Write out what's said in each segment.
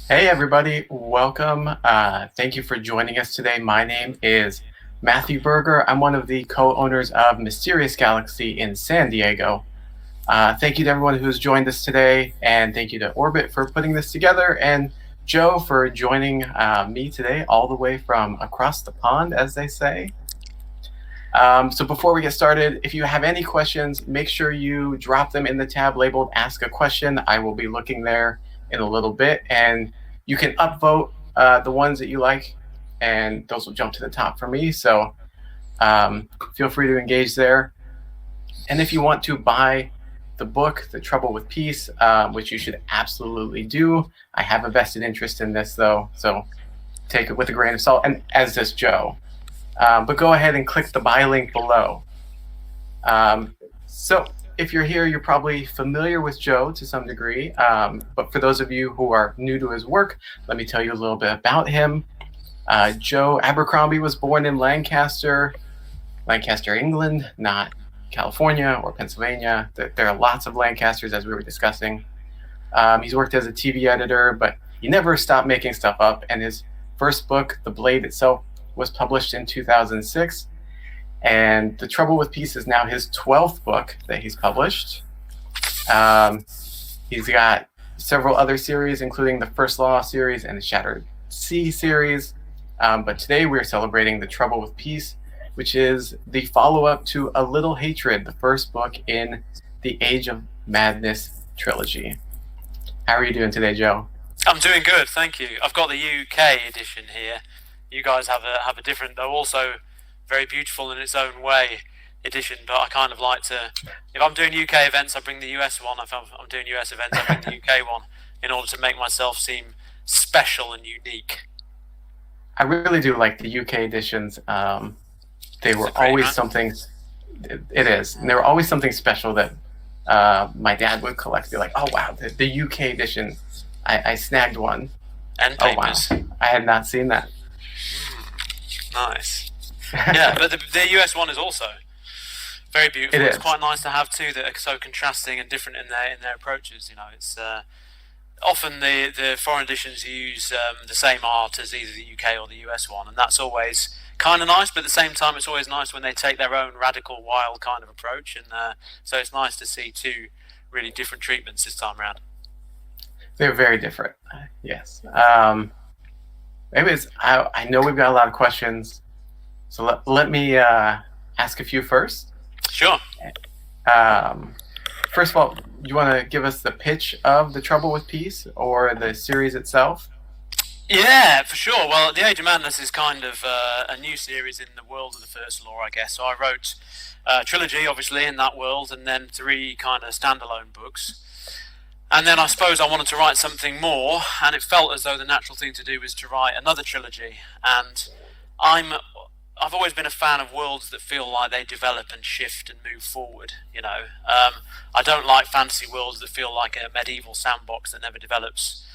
Hey everybody, welcome. Thank you for joining us today. My name is Matthew Berger. I'm one of the co-owners of Mysterious Galaxy in San Diego. Thank you to everyone who's joined us today, and thank you to Orbit for putting this together, and Joe for joining me today all the way from across the pond, as they say. So before we get started, if you have any questions, make sure you drop them in the tab labeled Ask a Question. I will be looking there in a little bit, and you can upvote the ones that you like, and those will jump to the top for me. So feel free to engage there. And if you want to buy the book, The Trouble with Peace, which you should absolutely do. I have a vested interest in this, though, so take it with a grain of salt, and as does Joe. But go ahead and click the buy link below. So if you're here, you're probably familiar with Joe to some degree. But for those of you who are new to his work, let me tell you a little bit about him. Joe Abercrombie was born in Lancaster, England, not California or Pennsylvania. There are lots of Lancasters, as we were discussing. He's worked as a TV editor, but he never stopped making stuff up. And his first book, The Blade itself, was published in 2006, and The Trouble with Peace is now his 12th book that he's published. He's got several other series, including the First Law series and the Shattered Sea series, but today we're celebrating The Trouble with Peace, which is the follow-up to A Little Hatred, the first book in the Age of Madness trilogy. How are you doing today, Joe? I'm doing good, thank you. I've got the UK edition here. You guys have a different, though also very beautiful in its own way, edition. But I kind of like to, if I'm doing UK events, I bring the US one. If I'm doing US events, I bring the UK one in order to make myself seem special and unique. I really do like the UK editions. They were always something. It is, and they were always something special that my dad would collect. Be like, oh wow, the UK edition. I snagged one. End papers. Oh wow, I had not seen that. Nice. Yeah, but the US one is also very beautiful. It's quite nice to have two that are so contrasting and different in their approaches. You know, it's often the foreign editions use the same art as either the UK or the US one, and that's always kind of nice. But at the same time, it's always nice when they take their own radical, wild kind of approach, and so it's nice to see two really different treatments this time around. They're very different. Yes. Anyways, I know we've got a lot of questions, so let me ask a few first. Sure. First of all, you want to give us the pitch of The Trouble with Peace or the series itself? Yeah, for sure. Well, The Age of Madness is kind of a new series in the world of the First Law, I guess. So I wrote a trilogy, obviously, in that world, and then three kind of standalone books. And then I suppose I wanted to write something more, and it felt as though the natural thing to do was to write another trilogy. And I've always been a fan of worlds that feel like they develop and shift and move forward. You know, I don't like fantasy worlds that feel like a medieval sandbox that never develops.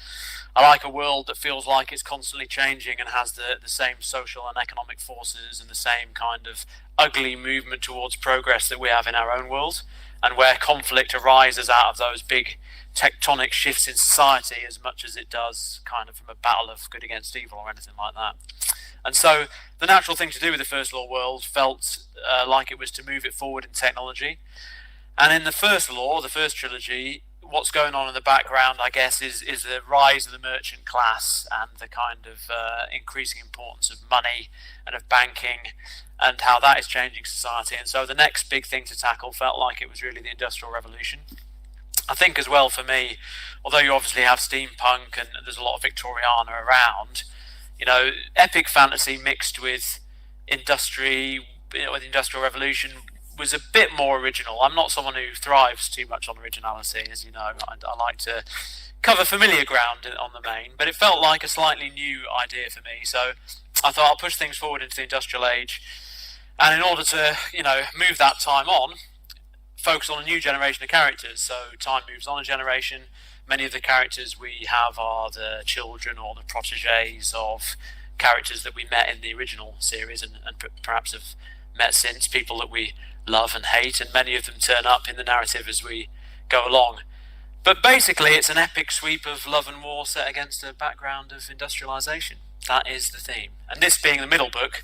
I like a world that feels like it's constantly changing and has the same social and economic forces and the same kind of ugly movement towards progress that we have in our own world, and where conflict arises out of those big tectonic shifts in society as much as it does kind of from a battle of good against evil or anything like that. And so the natural thing to do with the First Law world felt like it was to move it forward in technology. And in the First Law, the first trilogy, what's going on in the background, I guess, is the rise of the merchant class and the kind of increasing importance of money and of banking and how that is changing society. And so the next big thing to tackle felt like it was really the Industrial Revolution. I think as well for me, although you obviously have steampunk and there's a lot of Victoriana around, you know, epic fantasy mixed with industry, with the Industrial Revolution was a bit more original. I'm not someone who thrives too much on originality, as you know. I like to cover familiar ground on the main, but it felt like a slightly new idea for me. So I thought I'll push things forward into the industrial age, and in order to, you know, move that time on, focus on a new generation of characters. So time moves on a generation. Many of the characters we have are the children or the protégés of characters that we met in the original series and perhaps have met since, people that we love and hate, and many of them turn up in the narrative as we go along. But basically, it's an epic sweep of love and war set against a background of industrialization. That is the theme. And this being the middle book,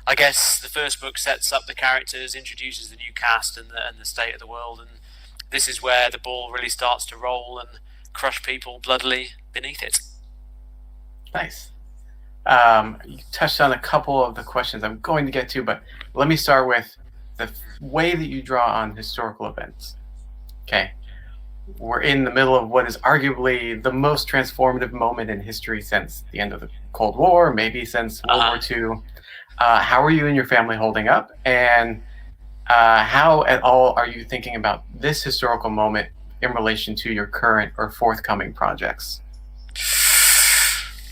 I guess the first book sets up the characters, introduces the new cast and the state of the world, and this is where the ball really starts to roll and crush people bloodily beneath it. Nice. You touched on a couple of the questions I'm going to get to, but let me start with the way that you draw on historical events. Okay. We're in the middle of what is arguably the most transformative moment in history since the end of the Cold War, maybe since World War II. How are you and your family holding up? And how at all are you thinking about this historical moment in relation to your current or forthcoming projects?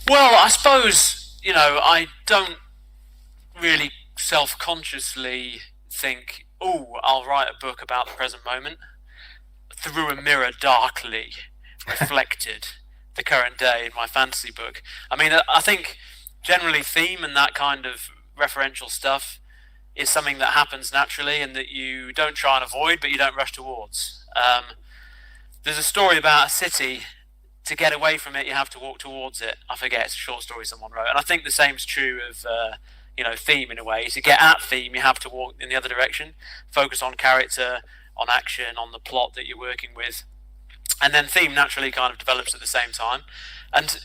Well, I suppose, I don't really self-consciously think, I'll write a book about the present moment. Through a mirror darkly reflected the current day in my fantasy book. I mean, I think generally theme and that kind of referential stuff is something that happens naturally and that you don't try and avoid, but you don't rush towards. There's a story about a city. To get away from it, you have to walk towards it. I forget, it's a short story someone wrote. And I think the same is true of theme in a way. To get at theme, you have to walk in the other direction, focus on character, on action, on the plot that you're working with, and then theme naturally kind of develops at the same time. And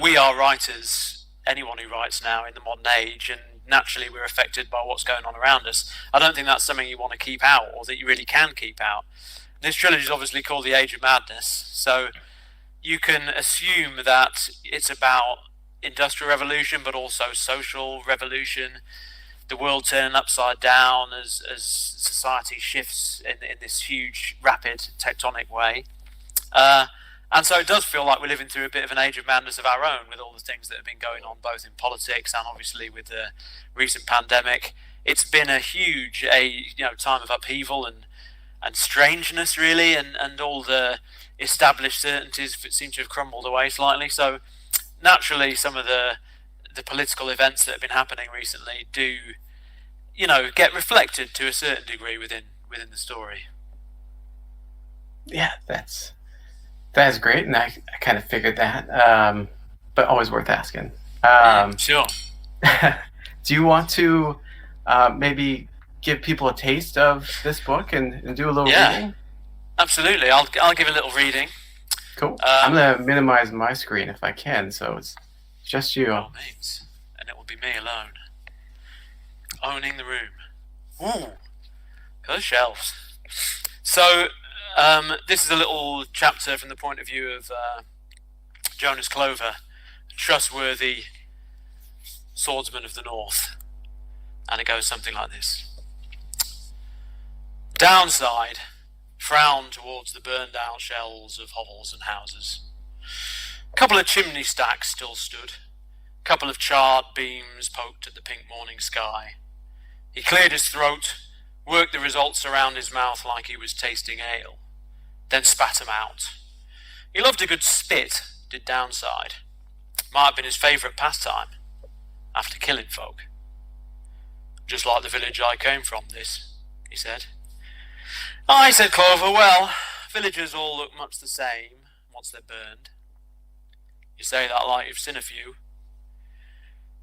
we are writers, anyone who writes now in the modern age, and naturally we're affected by what's going on around us. I don't think that's something you want to keep out, or that you really can keep out. This trilogy is obviously called The Age of Madness, so you can assume that it's about industrial revolution, but also social revolution, the world turning upside down as society shifts in this huge, rapid, tectonic way. And so it does feel like we're living through a bit of an age of madness of our own, with all the things that have been going on, both in politics and obviously with the recent pandemic. It's been a huge time of upheaval and strangeness, really, and all the established certainties seem to have crumbled away slightly. So naturally, some of the political events that have been happening recently do, get reflected to a certain degree within the story. Yeah, that's great, and I kind of figured that, but always worth asking. Sure. Do you want to maybe give people a taste of this book and do a little reading? Absolutely. I'll give a little reading. Cool. I'm going to minimize my screen if I can, so it's just you. By all means. And it will be me alone. Owning the room. Ooh. Those shelves. So, this is a little chapter from the point of view of Jonas Clover, a trustworthy swordsman of the North. And it goes something like this. Downside. Frowned towards the burned-out shells of hovels and houses. A couple of chimney stacks still stood. A couple of charred beams poked at the pink morning sky. He cleared his throat, worked the results around his mouth like he was tasting ale, then spat 'em out. He loved a good spit, did Downside. Might have been his favourite pastime, after killing folk. Just like the village I came from, this, he said. I said Clover, well, villagers all look much the same once they're burned. You say that like you've seen a few.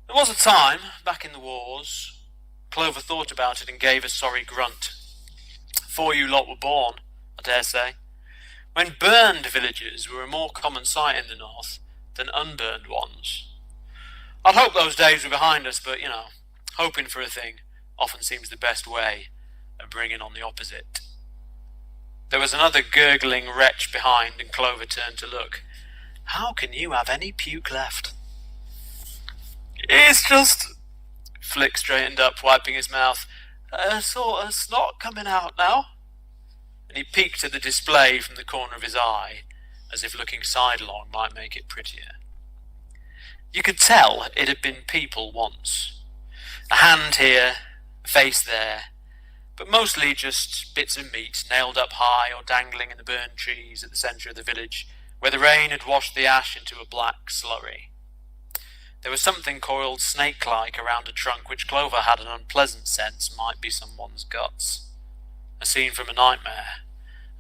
There was a time, back in the wars, Clover thought about it and gave a sorry grunt. Before you lot were born, I dare say, when burned villagers were a more common sight in the north than unburned ones. I'd hoped those days were behind us, but, hoping for a thing often seems the best way of bringing on the opposite. There was another gurgling wretch behind, and Clover turned to look. How can you have any puke left? It's just... Flick straightened up, wiping his mouth. A sort of snot coming out now. And he peeked at the display from the corner of his eye, as if looking sidelong might make it prettier. You could tell it had been people once. A hand here, a face there, but mostly just bits of meat nailed up high or dangling in the burned trees at the centre of the village, where the rain had washed the ash into a black slurry. There was something coiled snake-like around a trunk which Clover had an unpleasant sense might be someone's guts. A scene from a nightmare,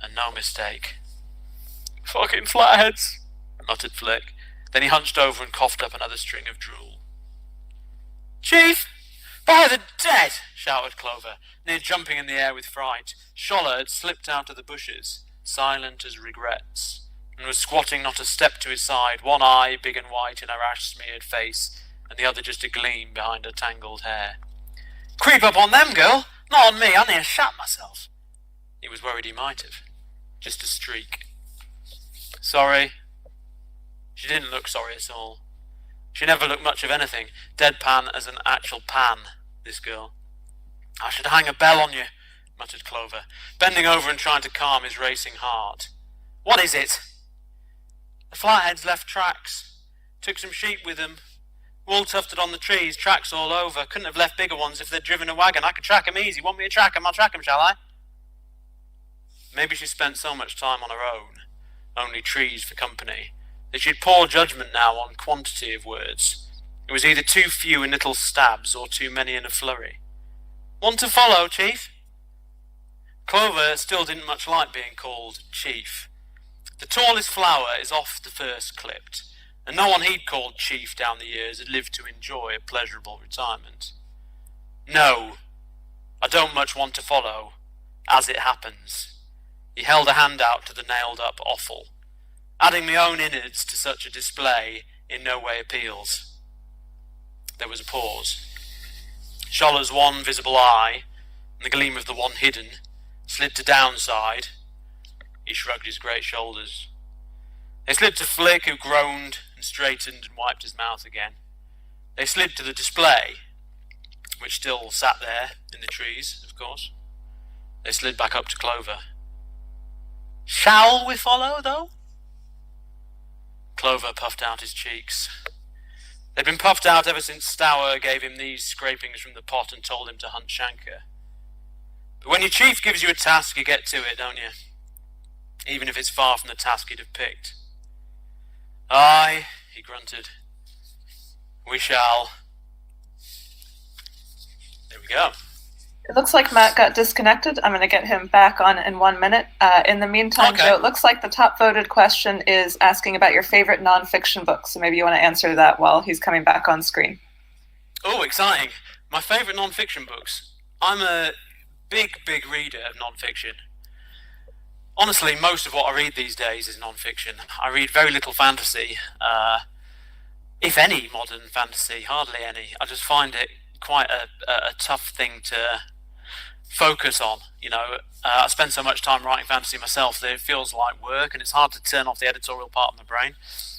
and no mistake. Fucking flatheads, muttered Flick. Then he hunched over and coughed up another string of drool. Chief! By the dead! Shouted Clover, near jumping in the air with fright. Scholler had slipped out of the bushes, silent as regrets, and was squatting not a step to his side, one eye big and white in her ash-smeared face, and the other just a gleam behind her tangled hair. Creep up on them, girl! Not on me, I near shat myself. He was worried he might have. Just a streak. Sorry. She didn't look sorry at all. She never looked much of anything, deadpan as an actual pan, this girl. I should hang a bell on you, muttered Clover, bending over and trying to calm his racing heart. What is it? The flatheads left tracks. Took some sheep with them. Wool tufted on the trees, tracks all over. Couldn't have left bigger ones if they'd driven a wagon. I could track 'em easy. Want me to track 'em? I'll track 'em, shall I? Maybe she spent so much time on her own, only trees for company, that she'd poor judgment now on quantity of words. It was either too few in little stabs or too many in a flurry. Want to follow, Chief? Clover still didn't much like being called Chief. The tallest flower is off the first clipped, and no one he'd called Chief down the years had lived to enjoy a pleasurable retirement. No, I don't much want to follow, as it happens. He held a hand out to the nailed-up offal. Adding my own innards to such a display in no way appeals. There was a pause. Scholler's one visible eye, and the gleam of the one hidden, slid to downside. He shrugged his great shoulders. They slid to Flick, who groaned and straightened and wiped his mouth again. They slid to the display, which still sat there in the trees, of course. They slid back up to Clover. Shall we follow, though? Clover puffed out his cheeks. They'd been puffed out ever since Stour gave him these scrapings from the pot and told him to hunt Shanker. But when your chief gives you a task, you get to it, don't you? Even if it's far from the task he'd have picked. Aye, he grunted. We shall. There we go. It looks like Matt got disconnected. I'm going to get him back on in 1 minute. In the meantime, Okay. Joe, it looks like the top voted question is asking about your favorite nonfiction book. So maybe you want to answer that while he's coming back on screen. Oh, exciting. My favourite non-fiction books. I'm a big reader of non-fiction. Honestly, most of what I read these days is non-fiction. I read very little fantasy. If any modern fantasy, hardly any. I just find it quite a tough thing to focus on. You know, I spend so much time writing fantasy myself that it feels like work, and it's hard to turn off the editorial part of my brain.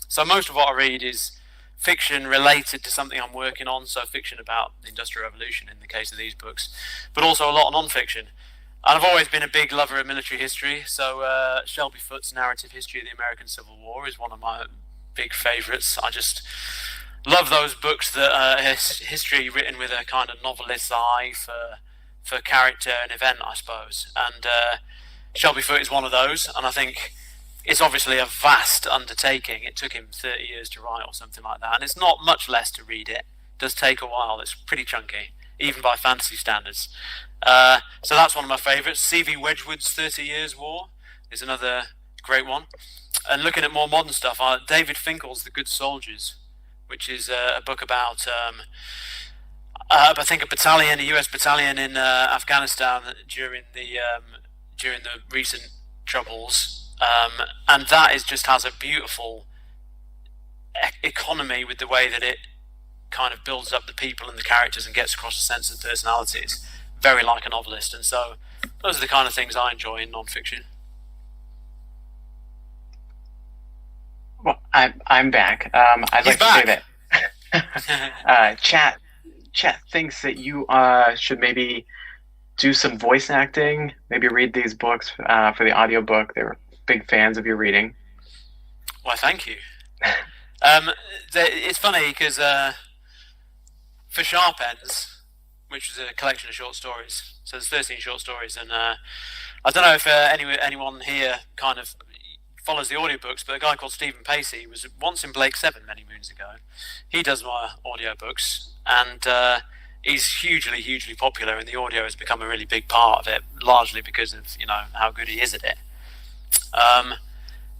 So most of what I read is fiction related to something I'm working on, so fiction about the Industrial Revolution in the case of these books, but also a lot of non-fiction. And I've always been a big lover of military history, so Shelby Foote's narrative history of the American Civil War is one of my big favourites. I just love those books that are history written with a kind of novelist's eye for character and event, I suppose. And Shelby Foote is one of those, and I think it's obviously a vast undertaking. It took him 30 years to write or something like that, and it's not much less to read it. It does take a while. It's pretty chunky, even by fantasy standards. So that's one of my favourites. C.V. Wedgwood's 30 Years' War is another great one. And looking at more modern stuff, David Finkel's The Good Soldiers, which is a book about I think a US battalion in Afghanistan during the recent troubles, and that just has a beautiful economy with the way that it kind of builds up the people and the characters and gets across a sense of personalities, very like a novelist. And so those are the kind of things I enjoy in non-fiction. Well, I'm back. I'd like to say that Chat thinks that you should maybe do some voice acting, maybe read these books for the audiobook. They're big fans of your reading. Why, thank you. It's funny because for Sharp Ends, which is a collection of short stories, so there's 13 short stories, and I don't know if anyone here kind of follows the audiobooks, but a guy called Stephen Pacey was once in Blake 7 many moons ago. He does my audiobooks, and he's hugely popular, and the audio has become a really big part of it, largely because of how good he is at it.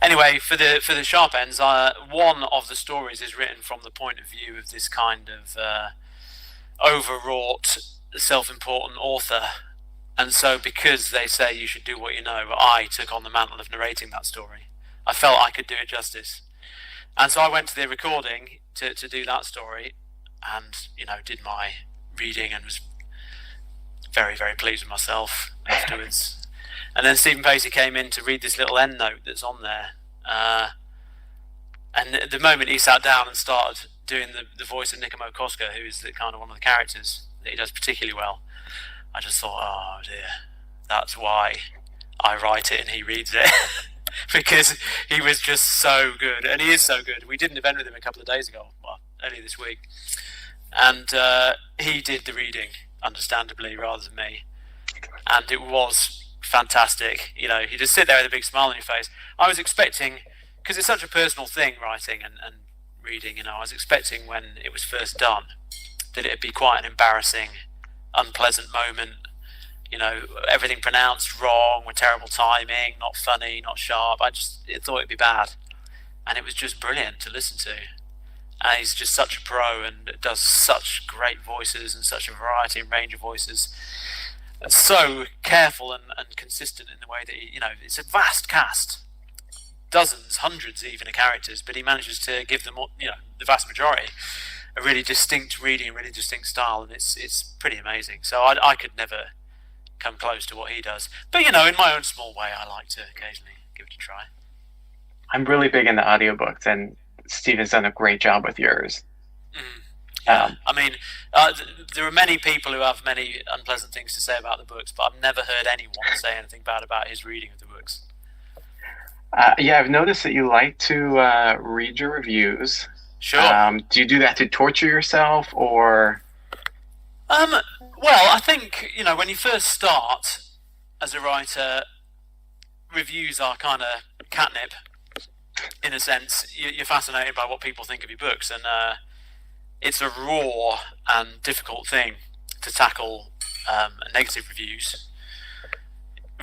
Anyway, for the sharp ends, one of the stories is written from the point of view of this kind of overwrought, self-important author. And so, because they say you should do what you know, I took on the mantle of narrating that story. I felt I could do it justice. And so I went to the recording to do that story and, did my reading and was very, very pleased with myself afterwards. And then Stephen Pacey came in to read this little end note that's on there. And the moment he sat down and started doing the voice of Nicomo Koska, who is kind of one of the characters that he does particularly well, I just thought, oh dear, that's why I write it and he reads it. Because he was just so good, and he is so good. We did an event with him a couple of days ago, well, earlier this week, and he did the reading, understandably, rather than me, and it was fantastic. He just sit there with a big smile on your face. I was expecting, because it's such a personal thing, writing and reading, I was expecting when it was first done that it'd be quite an embarrassing, unpleasant moment. Everything pronounced wrong, with terrible timing, not funny, not sharp. I thought it'd be bad, and it was just brilliant to listen to. And he's just such a pro and does such great voices and such a variety and range of voices. And so careful and consistent in the way that it's a vast cast, dozens, hundreds even of characters, but he manages to give them, the vast majority, a really distinct reading, a really distinct style, and it's pretty amazing. So I could never come close to what he does. But, in my own small way, I like to occasionally give it a try. I'm really big into audiobooks, and Stephen's done a great job with yours. There are many people who have many unpleasant things to say about the books, but I've never heard anyone say anything bad about his reading of the books. I've noticed that you like to read your reviews. Sure. Do you do that to torture yourself, or? Well, I think, when you first start as a writer, reviews are kind of catnip, in a sense. You're fascinated by what people think of your books, and it's a raw and difficult thing to tackle. Negative reviews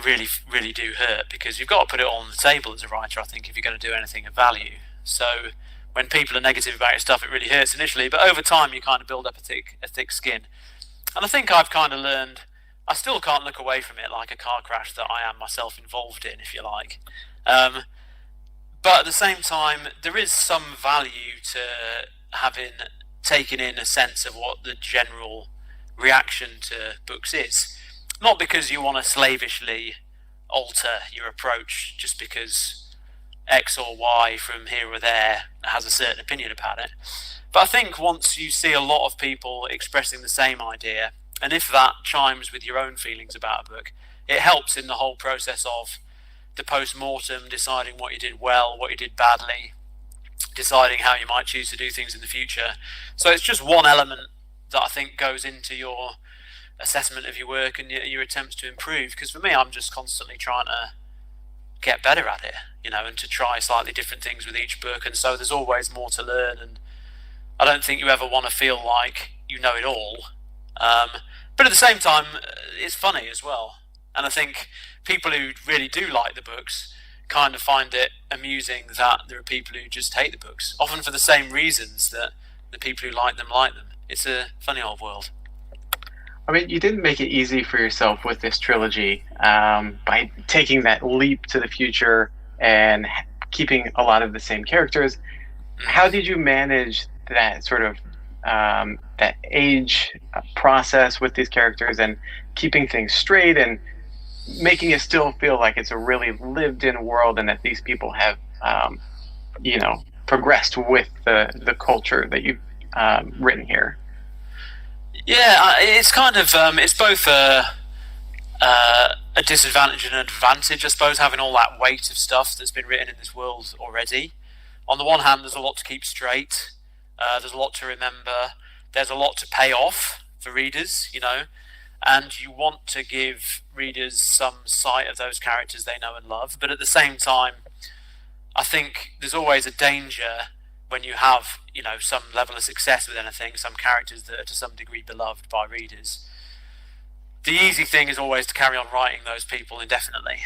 really, really do hurt, because you've got to put it all on the table as a writer, I think, if you're going to do anything of value. So when people are negative about your stuff, it really hurts initially, but over time you kind of build up a thick skin. And I think I've kind of learned, I still can't look away from it like a car crash that I am myself involved in, if you like. But at the same time, there is some value to having taken in a sense of what the general reaction to books is. Not because you want to slavishly alter your approach just because X or Y from here or there has a certain opinion about it. But I think once you see a lot of people expressing the same idea, and if that chimes with your own feelings about a book, it helps in the whole process of the post-mortem, deciding what you did well, what you did badly, deciding how you might choose to do things in the future. So it's just one element that I think goes into your assessment of your work and your attempts to improve. Because for me, I'm just constantly trying to get better at it, and to try slightly different things with each book. And so there's always more to learn, and I don't think you ever want to feel like you know it all. But at the same time, it's funny as well. And I think people who really do like the books kind of find it amusing that there are people who just hate the books, often for the same reasons that the people who like them like them. It's a funny old world. I mean, you didn't make it easy for yourself with this trilogy by taking that leap to the future and keeping a lot of the same characters. How did you manage that sort of that age process with these characters and keeping things straight and making it still feel like it's a really lived-in world and that these people have, progressed with the culture that you've written here? Yeah, it's kind of it's both a disadvantage and an advantage, I suppose, having all that weight of stuff that's been written in this world already. On the one hand, there's a lot to keep straight. There's a lot to remember. There's a lot to pay off for readers, and you want to give readers some sight of those characters they know and love. But at the same time, I think there's always a danger when you have, some level of success with anything, some characters that are to some degree beloved by readers. The easy thing is always to carry on writing those people indefinitely.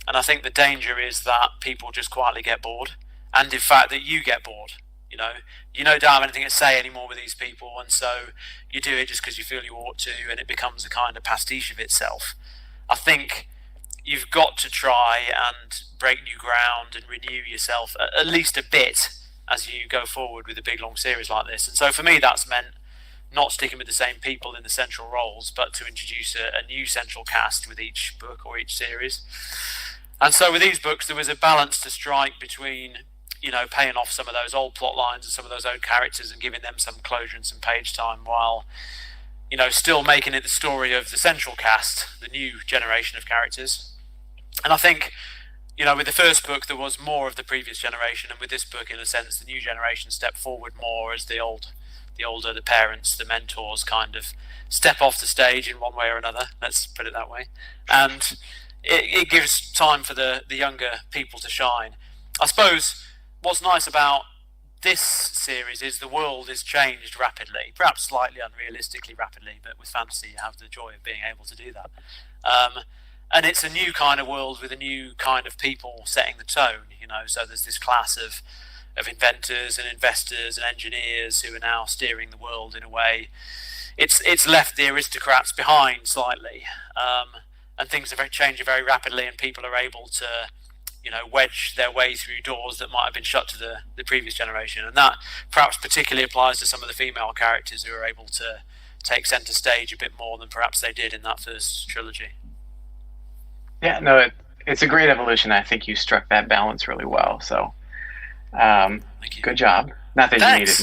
And I think the danger is that people just quietly get bored, and in fact that you get bored. You don't have anything to say anymore with these people, and so you do it just because you feel you ought to, and it becomes a kind of pastiche of itself. I think you've got to try and break new ground and renew yourself at least a bit as you go forward with a big long series like this. And so for me, that's meant not sticking with the same people in the central roles, but to introduce a new central cast with each book or each series. And so with these books, there was a balance to strike between, paying off some of those old plot lines and some of those old characters and giving them some closure and some page time, while, still making it the story of the central cast, the new generation of characters. And I think, with the first book, there was more of the previous generation, and with this book, in a sense, the new generation stepped forward more as the older, the parents, the mentors kind of step off the stage in one way or another, let's put it that way. And it gives time for the younger people to shine. I suppose what's nice about this series is the world is changed rapidly, perhaps slightly unrealistically rapidly, but with fantasy you have the joy of being able to do that. And it's a new kind of world with a new kind of people setting the tone, so there's this class of inventors and investors and engineers who are now steering the world in a way. It's left the aristocrats behind slightly, and things are changing very rapidly, and people are able to wedge their way through doors that might have been shut to the previous generation. And that perhaps particularly applies to some of the female characters who are able to take centre stage a bit more than perhaps they did in that first trilogy. Yeah, no, it's a great evolution. I think you struck that balance really well. So, Thank you. Good job. Not that Thanks.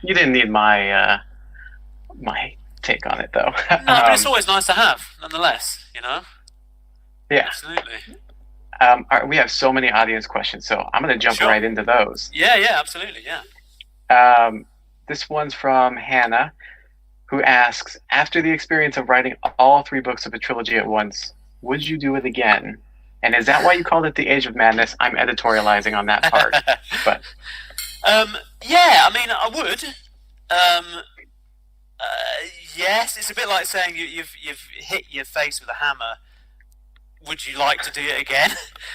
you didn't need my take on it though. No, but it's always nice to have, nonetheless. Yeah. Absolutely. We have so many audience questions, so I'm going to jump right into those. Yeah, absolutely, yeah. This one's from Hannah, who asks, after the experience of writing all 3 books of a trilogy at once, would you do it again? And is that why you called it The Age of Madness? I'm editorializing on that part. But yeah, I mean, I would. Yes, it's a bit like saying you've hit your face with a hammer. Would you like to do it again?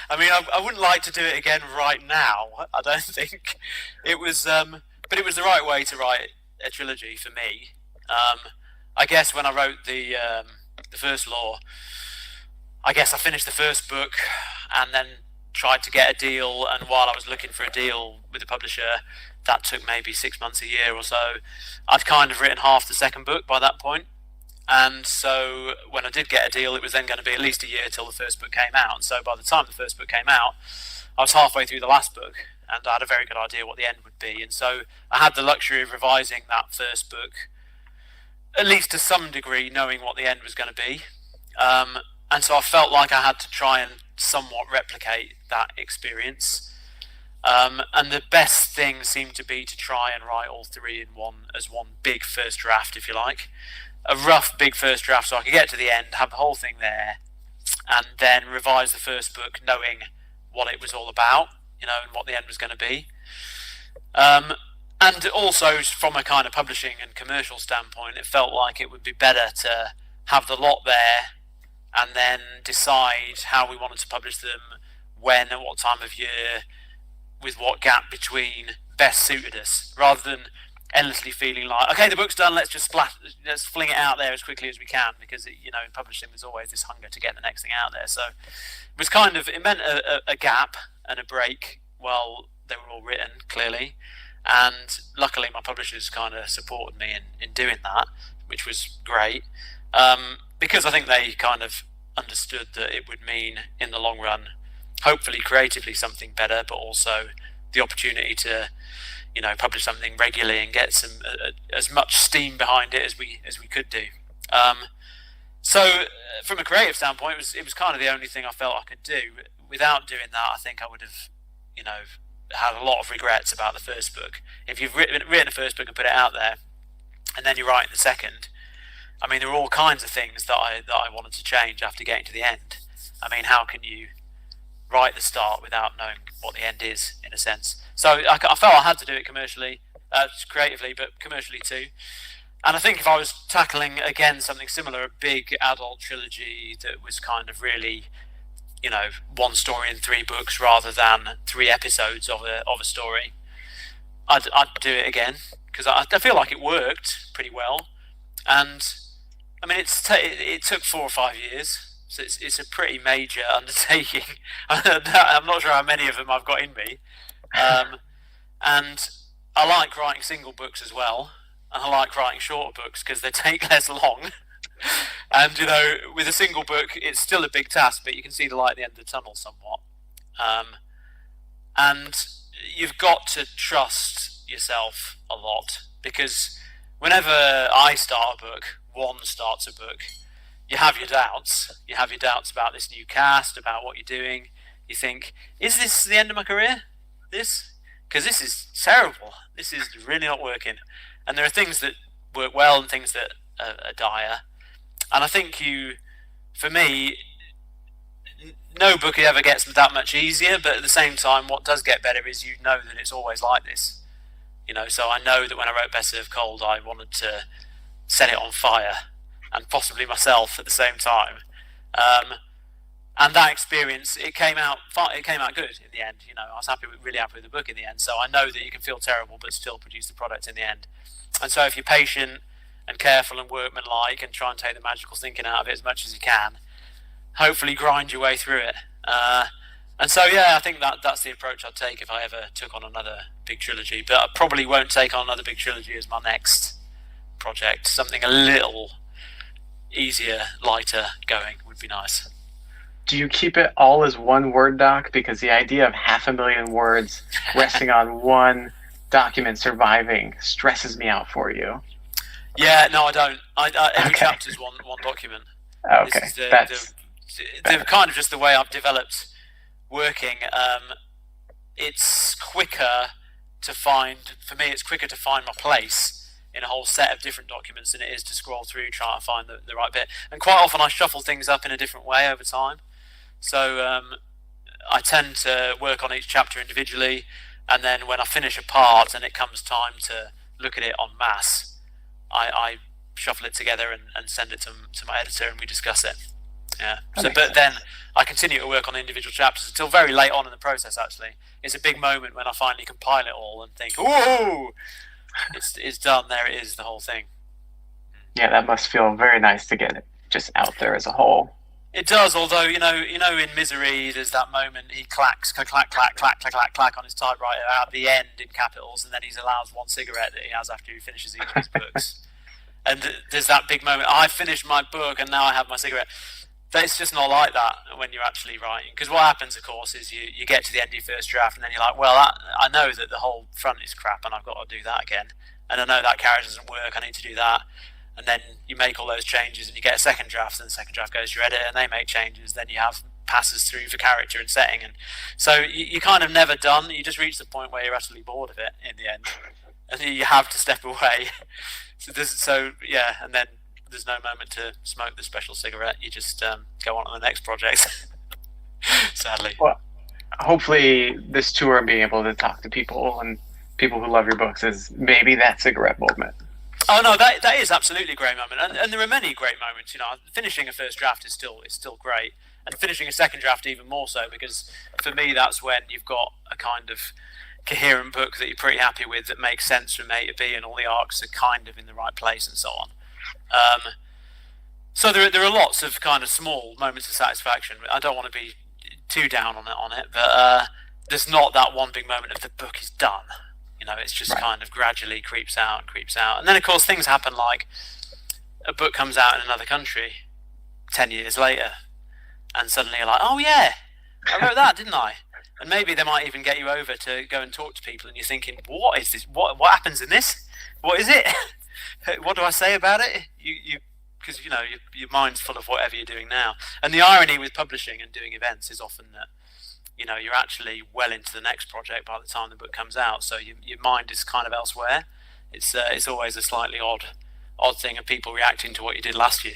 I mean, I wouldn't like to do it again right now. I don't think it was, but it was the right way to write a trilogy for me. I guess when I wrote the first Law, I guess I finished the first book and then tried to get a deal. And while I was looking for a deal with the publisher, that took maybe 6 months, a year or so. I'd kind of written half the second book by that point. And so when I did get a deal, it was then going to be at least a year till the first book came out. And so by the time the first book came out, I was halfway through the last book, and I had a very good idea what the end would be. And so I had the luxury of revising that first book, at least to some degree, knowing what the end was going to be. And so I felt like I had to try and somewhat replicate that experience. And the best thing seemed to be to try and write all 3 in one, as one big first draft, if you like. A rough big first draft, so I could get to the end, have the whole thing there, and then revise the first book knowing what it was all about, and what the end was going to be. And also from a kind of publishing and commercial standpoint, it felt like it would be better to have the lot there and then decide how we wanted to publish them, when, at what time of year, with what gap between best suited us, rather than endlessly feeling like, okay, the book's done, let's fling it out there as quickly as we can, because in publishing there's always this hunger to get the next thing out there. So it meant a gap and a break while they were all written, clearly, and luckily my publishers kind of supported me in doing that, which was great, because I think they kind of understood that it would mean in the long run, hopefully creatively, something better, but also the opportunity to publish something regularly and get some as much steam behind it as we could do. So from a creative standpoint, it was kind of the only thing I felt I could do. Without doing that, I think I would have had a lot of regrets about the first book. If you've written the first book and put it out there, and then you're writing the second, I mean, there are all kinds of things that I wanted to change after getting to the end. I mean, how can you write the start without knowing what the end is, in a sense? So I felt I had to do it commercially, creatively, but commercially too. And I think if I was tackling again something similar, a big adult trilogy that was kind of really one story in 3 books rather than 3 episodes of a story, I'd do it again, because I feel like it worked pretty well. And I mean, it took 4 or 5 years, so it's a pretty major undertaking. I'm not sure how many of them I've got in me, and I like writing single books as well, and I like writing shorter books because they take less long. And with a single book, it's still a big task, but you can see the light at the end of the tunnel somewhat. And you've got to trust yourself a lot, because whenever I start a book, one starts a book, you have your doubts. You have your doubts about this new cast, about what you're doing. You think, is this the end of my career? Because this is terrible. This is really not working. And there are things that work well and things that are dire. And I think for me, no book ever gets that much easier, but at the same time, what does get better is that it's always like this. So I know that when I wrote Best Served Cold, I wanted to set it on fire, and possibly myself at the same time. And that experience, it came out good in the end. I was really happy with the book in the end. So I know that you can feel terrible but still produce the product in the end. And so if you're patient and careful and workmanlike and try and take the magical thinking out of it as much as you can, hopefully grind your way through it. And so, I think that's the approach I'd take if I ever took on another big trilogy. But I probably won't take on another big trilogy as my next project. Something a little easier, lighter going would be nice. Do you keep it all as one Word doc? Because the idea of 500,000 words resting on one document surviving stresses me out for you. Yeah, no, I don't. Every chapter is one document. Okay, this is the kind of just the way I've developed working. It's quicker to find my place in a whole set of different documents than it is to scroll through trying to find the right bit. And quite often I shuffle things up in a different way over time. So I tend to work on each chapter individually, and then when I finish a part and it comes time to look at it en masse, I shuffle it together and send it to my editor, and we discuss it. Yeah. But then I continue to work on individual chapters until very late on in the process. Actually, it's a big moment when I finally compile it all and think, "Ooh, it's done. There it is, the whole thing." Yeah, that must feel very nice to get it just out there as a whole. It does, although in Misery, there's that moment he clacks, clack, clack, clack, clack, clack, clack on his typewriter out the end in capitals, and then he's allowed one cigarette that he has after he finishes each of his books. And there's that big moment. I finished my book, and now I have my cigarette. But it's just not like that when you're actually writing. Because what happens, of course, is you get to the end of your first draft, and then you're like, well, I know that the whole front is crap, and I've got to do that again. And I know that character doesn't work, I need to do that. And then you make all those changes, and you get a second draft, and the second draft goes to your editor, and they make changes. Then you have passes through for character and setting. And so you're kind of never done. You just reach the point where you're utterly bored of it in the end. And you have to step away. And then there's no moment to smoke the special cigarette. You just go on to the next project. Sadly. Well, hopefully this tour and being able to talk to people and people who love your books is maybe that cigarette moment. Oh no, that is absolutely a great moment, and there are many great moments. Finishing a first draft is still great, and finishing a second draft even more so, because for me that's when you've got a kind of coherent book that you're pretty happy with, that makes sense from A to B, and all the arcs are kind of in the right place and so on. So there are lots of kind of small moments of satisfaction. I don't want to be too down on it, but there's not that one big moment of the book is done. It's just kind of gradually creeps out. And then, of course, things happen like a book comes out in another country 10 years later, and suddenly you're like, oh, yeah, I wrote that, didn't I? And maybe they might even get you over to go and talk to people, and you're thinking, what is this? What happens in this? What is it? What do I say about it? Because your mind's full of whatever you're doing now. And the irony with publishing and doing events is often that you're actually well into the next project by the time the book comes out, so your mind is kind of elsewhere. It's always a slightly odd thing of people reacting to what you did last year.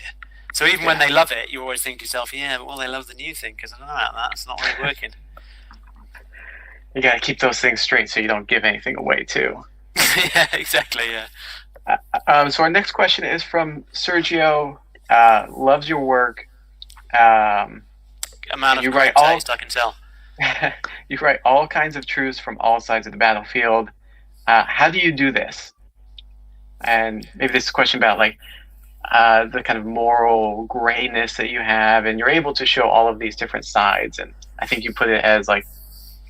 So even when they love it, you always think to yourself, yeah, but they love the new thing, because I don't know about that. It's not really working. You got to keep those things straight so you don't give anything away too. Yeah, exactly. Yeah. So our next question is from Sergio. Loves your work. a man You of write great taste, I can tell. you write all kinds of truths from all sides of the battlefield. How do you do this? And maybe this is a question about like the kind of moral grayness that you have, and you're able to show all of these different sides. And I think you put it as like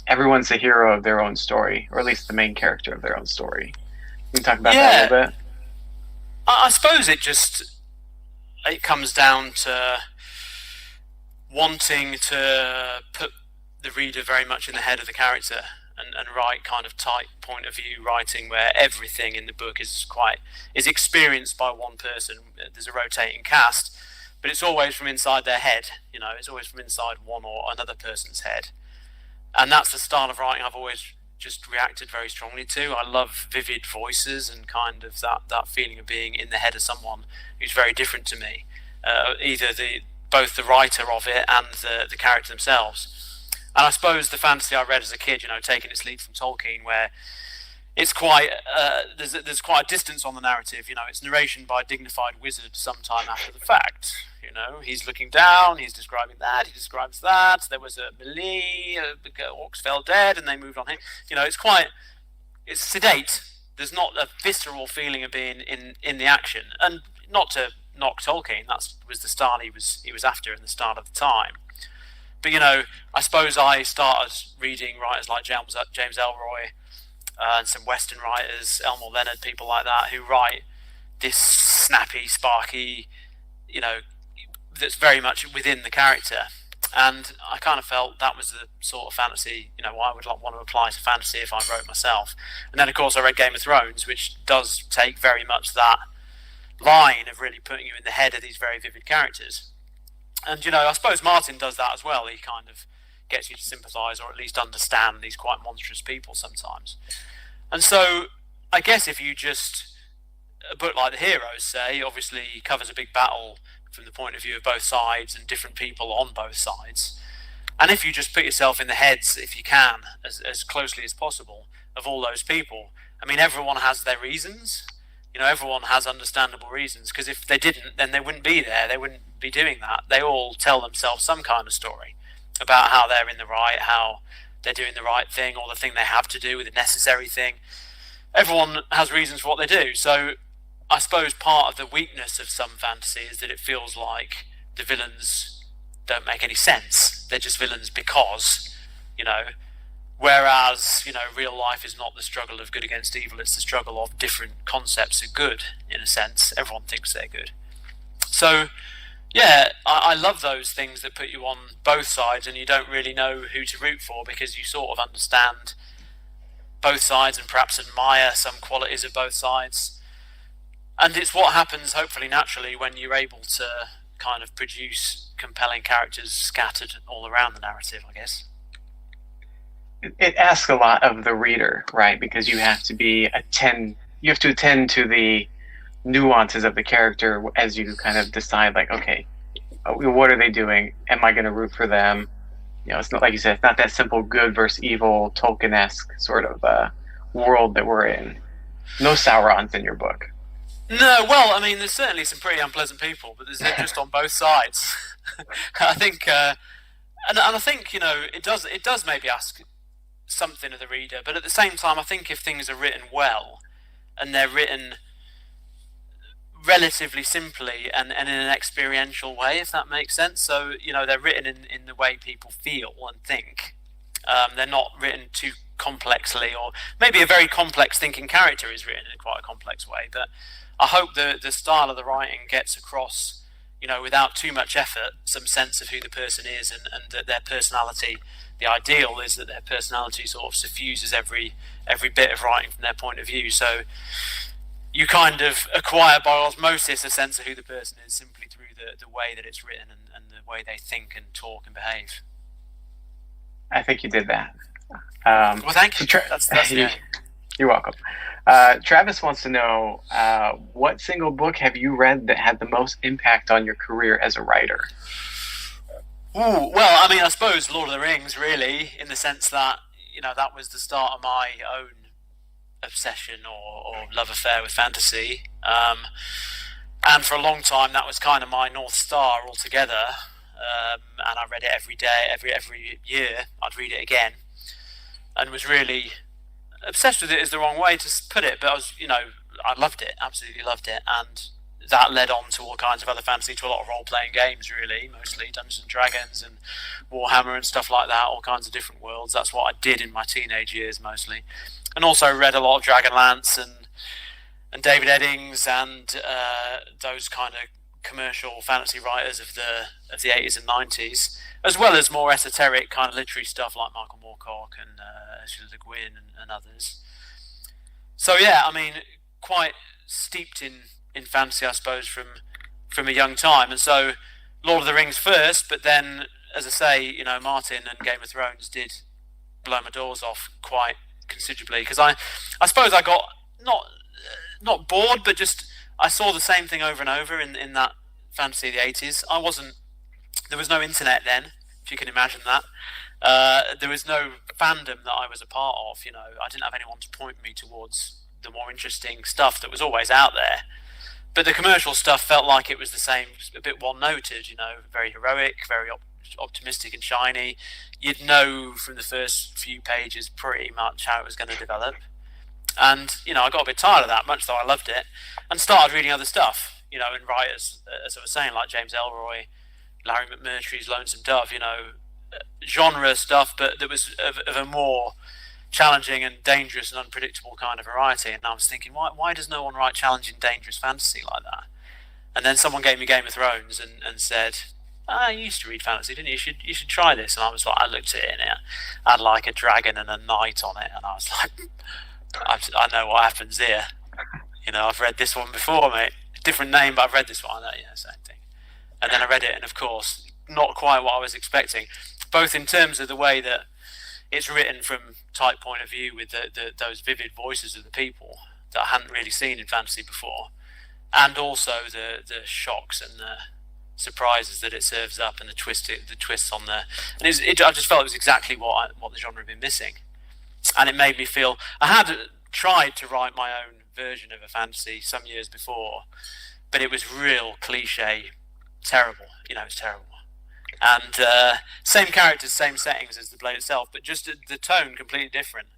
everyone's the hero of their own story, or at least the main character of their own story. Can you talk about that a little bit? I suppose it comes down to wanting to put the reader very much in the head of the character, and write kind of tight point of view writing where everything in the book is experienced by one person. There's a rotating cast, but it's always from inside their head. It's always from inside one or another person's head, and that's the style of writing I've always just reacted very strongly to. I love vivid voices and kind of that feeling of being in the head of someone who's very different to me, either both the writer of it and the character themselves. And I suppose the fantasy I read as a kid, taking its lead from Tolkien, where it's quite there's quite a distance on the narrative. It's narration by a dignified wizard sometime after the fact. He's looking down, he's describing that, he describes that. There was a melee, the orcs fell dead, and they moved on him. It's sedate. There's not a visceral feeling of being in the action, and not to knock Tolkien. That was the style he was after in the start of the time. But I suppose I started reading writers like James Ellroy and some Western writers, Elmore Leonard, people like that, who write this snappy, sparky, that's very much within the character. And I kind of felt that was the sort of fantasy, I would want to apply to fantasy if I wrote myself. And then, of course, I read Game of Thrones, which does take very much that line of really putting you in the head of these very vivid characters. And, I suppose Martin does that as well. He kind of gets you to sympathise or at least understand these quite monstrous people sometimes. And so I guess if you just, a book like The Heroes, say, obviously covers a big battle from the point of view of both sides and different people on both sides. And if you just put yourself in the heads, if you can, as closely as possible, of all those people, everyone has their reasons. Everyone has understandable reasons, because if they didn't, then they wouldn't be there. They wouldn't be doing that. They all tell themselves some kind of story about how they're in the right, how they're doing the right thing, or the thing they have to do, the necessary thing. Everyone has reasons for what they do. So I suppose part of the weakness of some fantasy is that it feels like the villains don't make any sense. They're just villains because, whereas, real life is not the struggle of good against evil, it's the struggle of different concepts of good, in a sense. Everyone thinks they're good. So, yeah, I love those things that put you on both sides and you don't really know who to root for, because you sort of understand both sides and perhaps admire some qualities of both sides. And it's what happens, hopefully naturally, when you're able to kind of produce compelling characters scattered all around the narrative, I guess. It asks a lot of the reader, right? Because you have to attend to the nuances of the character as you kind of decide, like, okay, what are they doing? Am I going to root for them? It's not, like you said, it's not that simple good versus evil Tolkien-esque sort of world that we're in. No Saurons in your book. No, well, there's certainly some pretty unpleasant people, but they're just on both sides. I think, and I think, it does maybe ask something of the reader, but at the same time, I think if things are written well, and they're written relatively simply and in an experiential way, if that makes sense. So, they're written in the way people feel and think. They're not written too complexly, or maybe a very complex thinking character is written in quite a complex way, but I hope the style of the writing gets across, without too much effort, some sense of who the person is, and that their personality, the ideal is that their personality sort of suffuses every bit of writing from their point of view. So you kind of acquire by osmosis a sense of who the person is simply through the way that it's written and the way they think and talk and behave. I think you did that. Well, thank you. You're welcome. Travis wants to know, what single book have you read that had the most impact on your career as a writer? Ooh, well, I suppose Lord of the Rings, really, in the sense that, that was the start of my own obsession or love affair with fantasy. And for a long time, that was kind of my North Star altogether. and I read it every day, every year. I'd read it again, and was really obsessed with it. Is the wrong way to put it, but I loved it, absolutely loved it, and that led on to all kinds of other fantasy, to a lot of role-playing games, really, mostly Dungeons and Dragons and Warhammer and stuff like that, all kinds of different worlds. That's what I did in my teenage years, mostly. And also read a lot of Dragonlance and David Eddings and those kind of commercial fantasy writers of the 80s and 90s, as well as more esoteric kind of literary stuff like Michael Moorcock and Ursula Le Guin and others. So yeah, I mean, quite steeped in fantasy, I suppose, from a young time. And so Lord of the Rings first, but then, as I say, Martin and Game of Thrones did blow my doors off quite considerably, because I suppose I got not bored, but just I saw the same thing over and over in that fantasy of the 80s. There was no internet then, if you can imagine that. There was no fandom that I was a part of. I didn't have anyone to point me towards the more interesting stuff that was always out there. But the commercial stuff felt like it was the same, a bit one-noted, very heroic, very optimistic and shiny. You'd know from the first few pages pretty much how it was going to develop. And, I got a bit tired of that, much though I loved it, and started reading other stuff, and writers, as I was saying, like James Ellroy, Larry McMurtry's Lonesome Dove, genre stuff, but that was of a more challenging and dangerous and unpredictable kind of variety. And I was thinking, why does no one write challenging, dangerous fantasy like that? And then someone gave me Game of Thrones and said, you used to read fantasy, didn't you? You should try this. And I was like, I looked at it and it had like a dragon and a knight on it, and I was like, I know what happens here. I've read this one before, mate. Different name, but I've read this one. Same thing. And then I read it, and of course, not quite what I was expecting, both in terms of the way that it's written from type point of view, with those vivid voices of the people that I hadn't really seen in fantasy before, and also the shocks and the surprises that it serves up, and the twists on the. And I just felt it was exactly what the genre had been missing, and it made me feel I had tried to write my own version of a fantasy some years before, but it was real cliche, terrible. It's terrible. And same characters, same settings as the Blade itself, but just the tone completely different.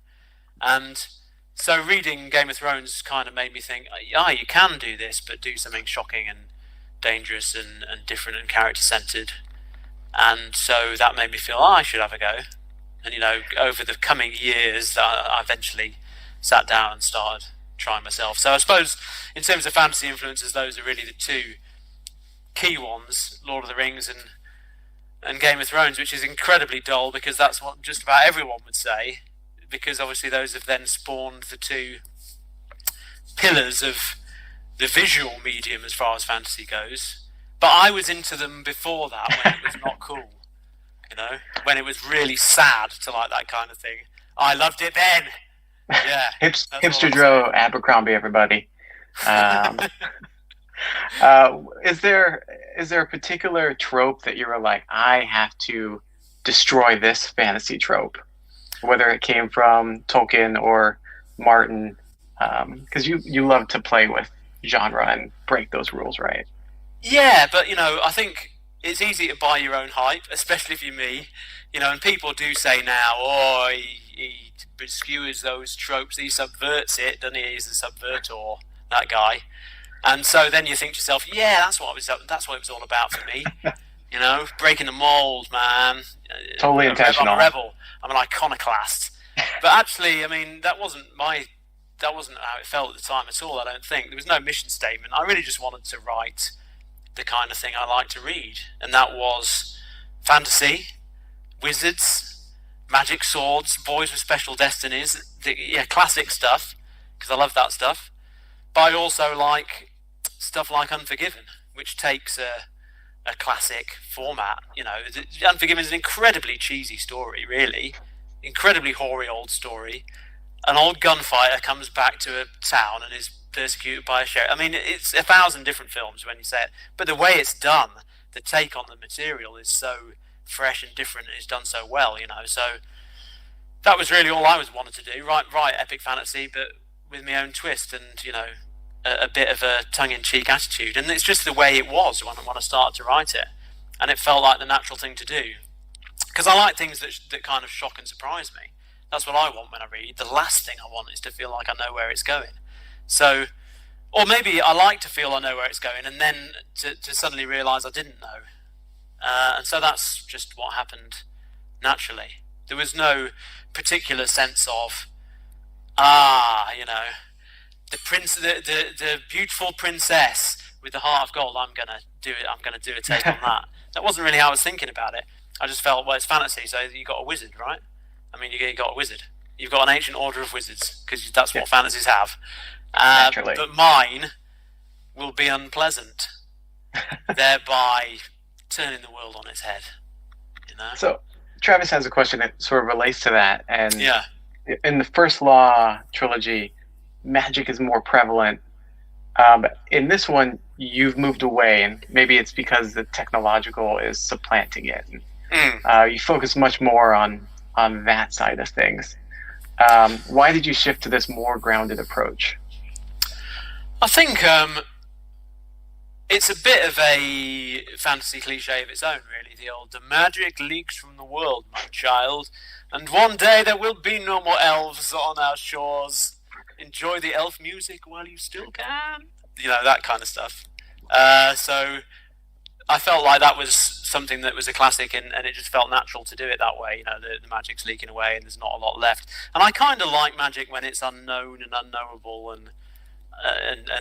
And so reading Game of Thrones kind of made me think, you can do this, but do something shocking and dangerous and different and character-centered. And so that made me feel, I should have a go. And, over the coming years, I eventually sat down and started trying myself. So I suppose, in terms of fantasy influences, those are really the two key ones, Lord of the Rings and Game of Thrones, which is incredibly dull, because that's what just about everyone would say, because obviously those have then spawned the two pillars of the visual medium as far as fantasy goes. But I was into them before that, when it was not cool, when it was really sad to like that kind of thing. I loved it then. Yeah. Hipster Dr Abercrombie, everybody. Is there a particular trope that you were like, I have to destroy this fantasy trope, whether it came from Tolkien or Martin? Because you love to play with genre and break those rules, right? Yeah, but I think it's easy to buy your own hype, especially if you're me. And people do say now, he skewers those tropes, he subverts it, doesn't he? He's the subvertor, that guy. And so then you think to yourself, yeah, that's what it was all about for me. Breaking the mold, man. Totally intentional. I'm a rebel. I'm an iconoclast. But actually, that wasn't how it felt at the time at all, I don't think. There was no mission statement. I really just wanted to write the kind of thing I like to read. And that was fantasy, wizards, magic swords, boys with special destinies, classic stuff, because I love that stuff. But I also like stuff like Unforgiven, which takes a classic format. Unforgiven is an incredibly cheesy story, really. Incredibly hoary old story. An old gunfighter comes back to a town and is persecuted by a sheriff. It's 1,000 different films when you say it, but the way it's done, the take on the material is so fresh and different, and it's done so well, So that was really all I wanted to do. Write epic fantasy, but with my own twist and, a bit of a tongue-in-cheek attitude. And it's just the way it was when I started to write it. and it felt like the natural thing to do. Because I like things that kind of shock and surprise me. That's what I want when I read. The last thing I want is to feel like I know where it's going. So, or maybe I like to feel I know where it's going, and then to suddenly realise I didn't know. And so that's just what happened naturally. There was no particular sense of, the beautiful princess with the heart of gold. I'm gonna do it. I'm gonna do a take on that. That wasn't really how I was thinking about it. I just felt, well, it's fantasy, so you got a wizard, right? I mean, you got a wizard. You've got an ancient order of wizards, because that's what fantasies have. Naturally. But mine will be unpleasant, thereby turning the world on its head. So Travis has a question that sort of relates to that. And yeah. In the First Law trilogy, magic is more prevalent. But in this one, you've moved away, and maybe it's because the technological is supplanting it. You focus much more on that side of things. Why did you shift to this more grounded approach? I think it's a bit of a fantasy cliche of its own, really. The magic leaks from the world, my child, and one day there will be no more elves on our shores. Enjoy the elf music while you still can. That kind of stuff. So I felt like that was something that was a classic, and it just felt natural to do it that way. The magic's leaking away and there's not a lot left. And I kind of like magic when it's unknown and unknowable and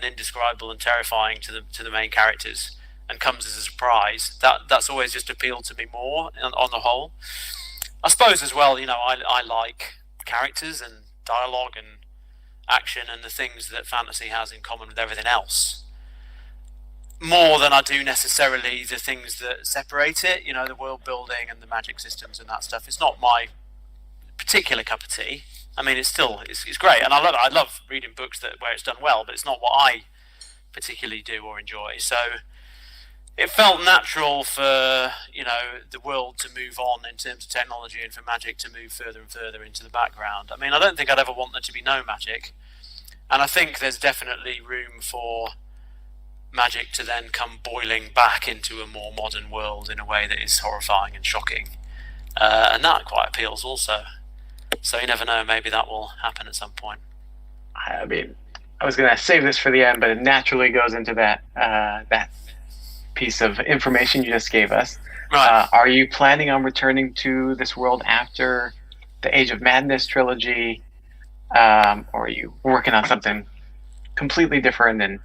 indescribable and terrifying to the main characters and comes as a surprise. That's always just appealed to me more on the whole. I suppose as well, I like characters and dialogue and action and the things that fantasy has in common with everything else, more than I do necessarily the things that separate it. The world building and the magic systems and that stuff. It's not my particular cup of tea. I mean, it's great, and I love it. I love reading books where it's done well, but it's not what I particularly do or enjoy. So it felt natural for the world to move on in terms of technology, and for magic to move further and further into the background. I mean, I don't think I'd ever want there to be no magic, and I think there's definitely room for magic to then come boiling back into a more modern world in a way that is horrifying and shocking, and that quite appeals also. So you never know, maybe that will happen at some point. I mean, I was going to save this for the end, but it naturally goes into that piece of information you just gave us. Right. Are you planning on returning to this world after the Age of Madness trilogy, or are you working on something completely different, and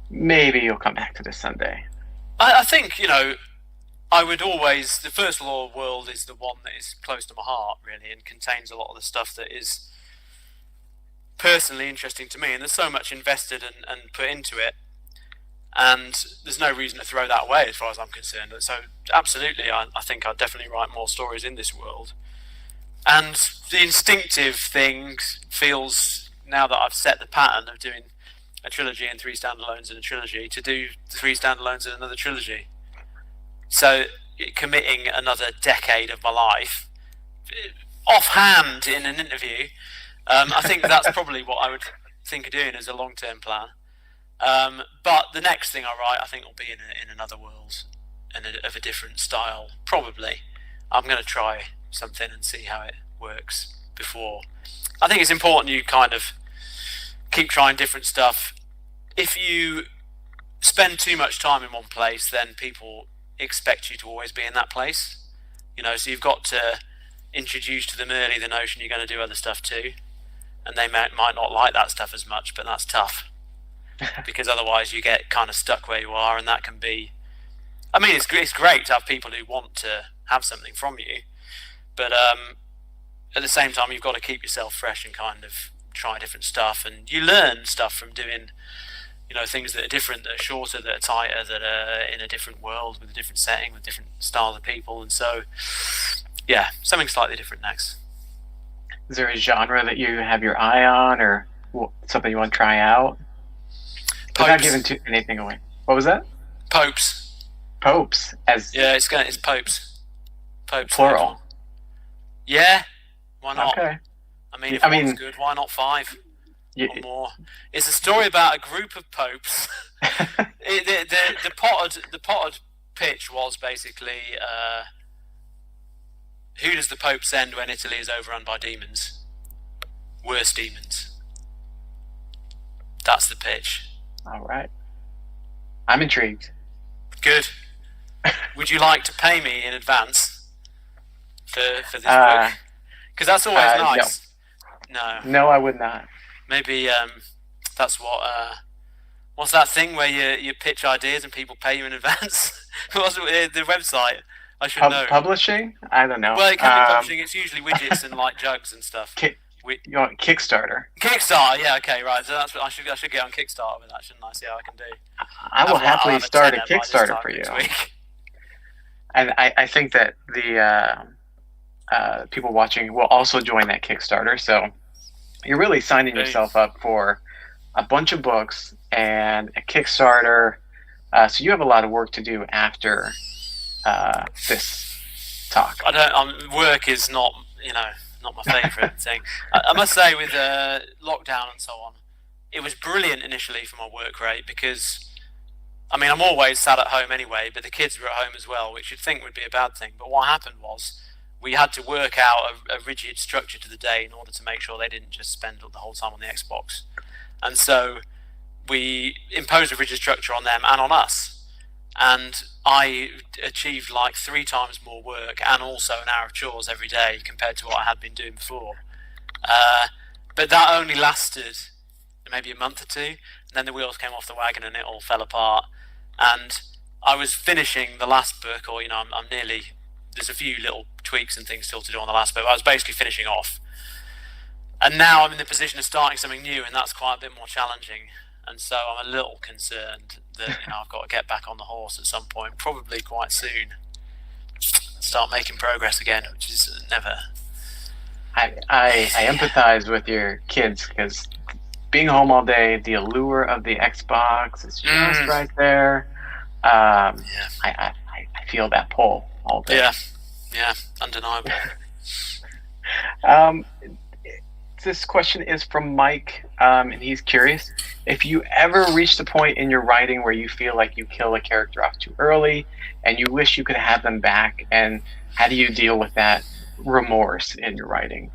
maybe you'll come back to this someday? I think, I would always... The First Law world is the one that is close to my heart, really, and contains a lot of the stuff that is personally interesting to me, and there's so much invested and put into it, and there's no reason to throw that away as far as I'm concerned. So absolutely, I think I'd definitely write more stories in this world. And the instinctive thing feels, now that I've set the pattern of doing a trilogy and 3 standalones in a trilogy, to do 3 standalones in another trilogy. So committing another decade of my life offhand in an interview, I think that's probably what I would think of doing as a long-term plan. But the next thing I write, I think, will be in another world and of a different style. Probably, I'm going to try something and see how it works before. I think it's important you kind of keep trying different stuff. If you spend too much time in one place, then people expect you to always be in that place. So you've got to introduce to them early the notion you're going to do other stuff too, and they might not like that stuff as much, but that's tough because otherwise you get kind of stuck where you are, and that can be... I mean, it's great to have people who want to have something from you, but at the same time you've got to keep yourself fresh and kind of try different stuff, and you learn stuff from doing things that are different, that are shorter, that are tighter, that are in a different world with a different setting, with different styles of people. And so yeah, something slightly different next. Is there a genre that you have your eye on, or something you want to try out? Without giving anything away. What was that? Popes. Popes? It's popes. Popes. Plural. Yeah. Why not? Okay. I mean, if one's good, why not 5 or more? It's a story about a group of popes. The potted pitch was basically, who does the Pope send when Italy is overrun by demons? Worse demons. That's the pitch. All right. I'm intrigued. Good. Would you like to pay me in advance for this book? Because that's always nice. No, I would not. Maybe that's what's that thing where you pitch ideas and people pay you in advance? What's the website? I should know. Publishing? I don't know. Well, it can be publishing. It's usually widgets and like jugs and stuff. You want Kickstarter? Kickstarter, yeah, okay, right. So that's what I should get on Kickstarter with that, shouldn't I? See how I can do. I will happily start a Kickstarter for you. And I think that the people watching will also join that Kickstarter. So you're really signing yourself up for a bunch of books and a Kickstarter. So you have a lot of work to do after this talk. Work is not my favourite thing. I must say, with lockdown and so on, it was brilliant initially for my work rate because, I mean, I'm always sat at home anyway, but the kids were at home as well, which you'd think would be a bad thing. But what happened was we had to work out a rigid structure to the day in order to make sure they didn't just spend the whole time on the Xbox. And so we imposed a rigid structure on them and on us. And I achieved like 3 times more work and also an hour of chores every day compared to what I had been doing before. But that only lasted maybe a month or 2. And then the wheels came off the wagon and it all fell apart. And I was finishing the last book, or I'm nearly. There's a few little tweaks and things still to do on the last book. But I was basically finishing off. And now I'm in the position of starting something new, and that's quite a bit more challenging. And so I'm a little concerned that I've got to get back on the horse at some point, probably quite soon, and start making progress again, which is never. I empathize with your kids because being home all day, the allure of the Xbox is just right there. I feel that pull all day. Yeah, undeniable. This question is from Mike, and he's curious if you ever reached a point in your writing where you feel like you kill a character off too early and you wish you could have them back, and how do you deal with that remorse in your writing?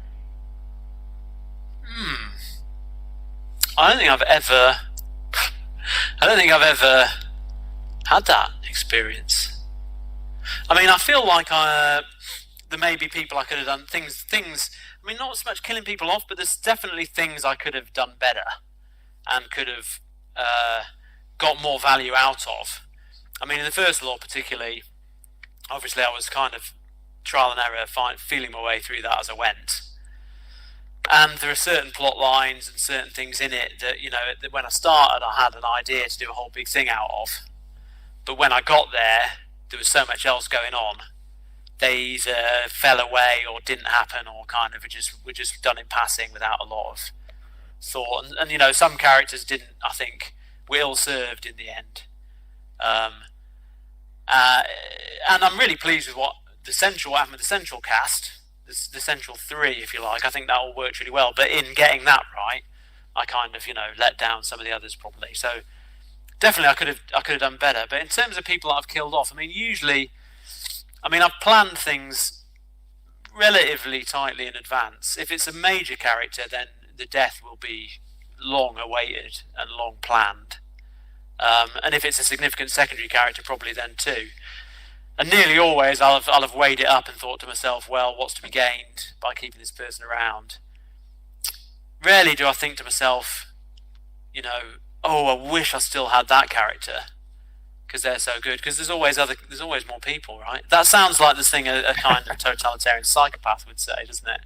I don't think I've ever had that experience. I mean, I feel like there may be people I could have done things. I mean, not so much killing people off, but there's definitely things I could have done better and could have got more value out of. I mean, in the first law particularly, obviously I was kind of trial and error, feeling my way through that as I went. And there are certain plot lines and certain things in it that when I started I had an idea to do a whole big thing out of. But when I got there was so much else going on. They either fell away or didn't happen, or kind of were just done in passing without a lot of thought. And some characters didn't, I think, were ill served in the end. And I'm really pleased with what the central cast, the central 3, if you like. I think that all worked really well. But in getting that right, I kind of let down some of the others probably. So definitely I could have done better. But in terms of people that I've killed off, I've planned things relatively tightly in advance. If it's a major character, then the death will be long awaited and long planned. And if it's a significant secondary character, probably then too. And nearly always I'll have weighed it up and thought to myself, well, what's to be gained by keeping this person around? Rarely do I think to myself, oh, I wish I still had that character because they're so good. Because there's always more people, right? That sounds like the thing a kind of totalitarian psychopath would say, doesn't it?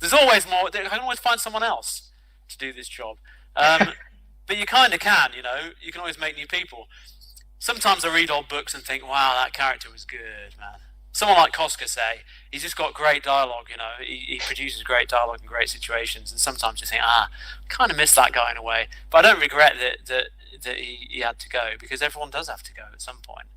There's always more. I can always find someone else to do this job. But you kind of can, you can always make new people. Sometimes I read old books and think, wow, that character was good, man. Someone like Koska, say, he's just got great dialogue, he produces great dialogue in great situations, and sometimes you think, kind of miss that guy in a way. But I don't regret that he had to go, because everyone does have to go at some point.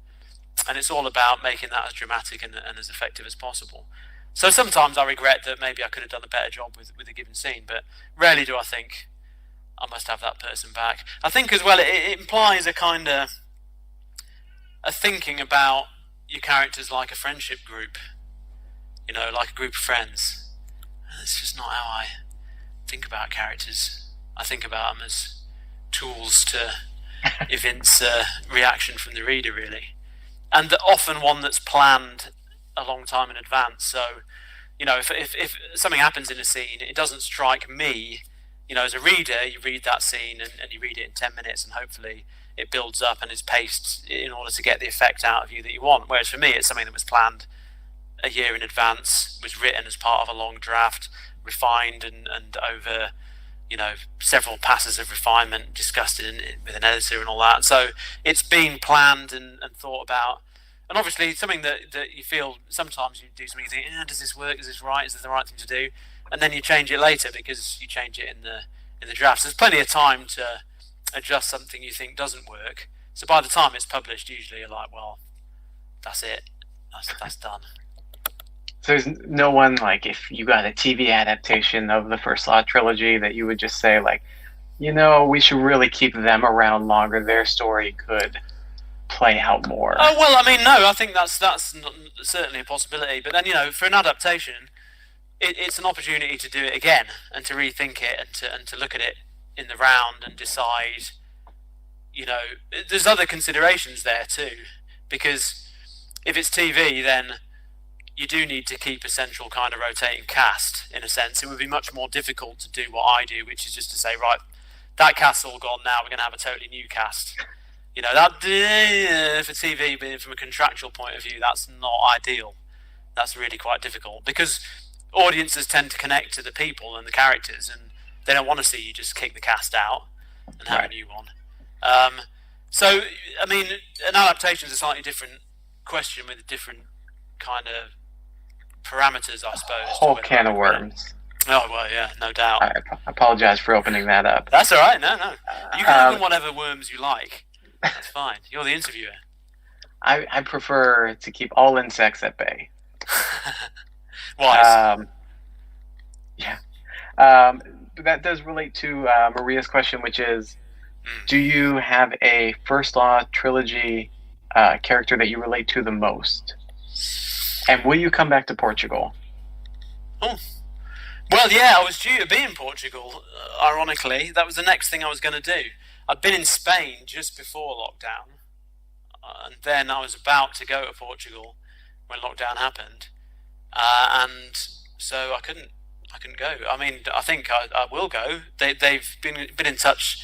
And it's all about making that as dramatic and as effective as possible. So sometimes I regret that maybe I could have done a better job with a given scene, but rarely do I think I must have that person back. I think as well it implies a kind of a thinking about your characters like a friendship group, like a group of friends. That's just not how I think about characters. I think about them as tools to evince reaction from the reader, really, and often one that's planned a long time in advance. So, if something happens in a scene, it doesn't strike me, as a reader, you read that scene and you read it in 10 minutes, and hopefully it builds up and is paced in order to get the effect out of you that you want. Whereas for me, it's something that was planned a year in advance, was written as part of a long draft, refined and over several passes of refinement, discussed with an editor and all that. And so it's been planned and thought about. And obviously something that you feel, sometimes you do something, you think, does this work? Is this right? Is this the right thing to do? And then you change it later because you change it in the drafts. There's plenty of time to adjust something you think doesn't work. So by the time it's published, usually you're like, well, that's it. That's done. So there's no one, like, if you got a TV adaptation of the First Law trilogy, that you would just say, like, we should really keep them around longer. Their story could play out more. Oh, well, I mean, no, I think that's certainly a possibility. But then, for an adaptation, it's an opportunity to do it again and to rethink it and to look at it in the round and decide, there's other considerations there too. Because if it's TV, then you do need to keep a central kind of rotating cast, in a sense. It would be much more difficult to do what I do, which is just to say, right, that cast's all gone now, we're going to have a totally new cast. That for TV, but from a contractual point of view, that's not ideal. That's really quite difficult, because audiences tend to connect to the people and the characters, and they don't want to see you just kick the cast out and have a new one. So, I mean, an adaptation is a slightly different question with a different kind of parameters, I suppose. Whole can of worms. Oh, well, yeah, no doubt. I apologize for opening that up. That's all right. No. You can open whatever worms you like. That's fine. You're the interviewer. I prefer to keep all insects at bay. Wise. Yeah. That does relate to Maria's question, which is, do you have a First Law trilogy character that you relate to the most? And will you come back to Portugal? Oh. Well, yeah, I was due to be in Portugal, ironically. That was the next thing I was going to do. I'd been in Spain just before lockdown, and then I was about to go to Portugal when lockdown happened, and so I couldn't go. I mean, I think I will go. They've been in touch.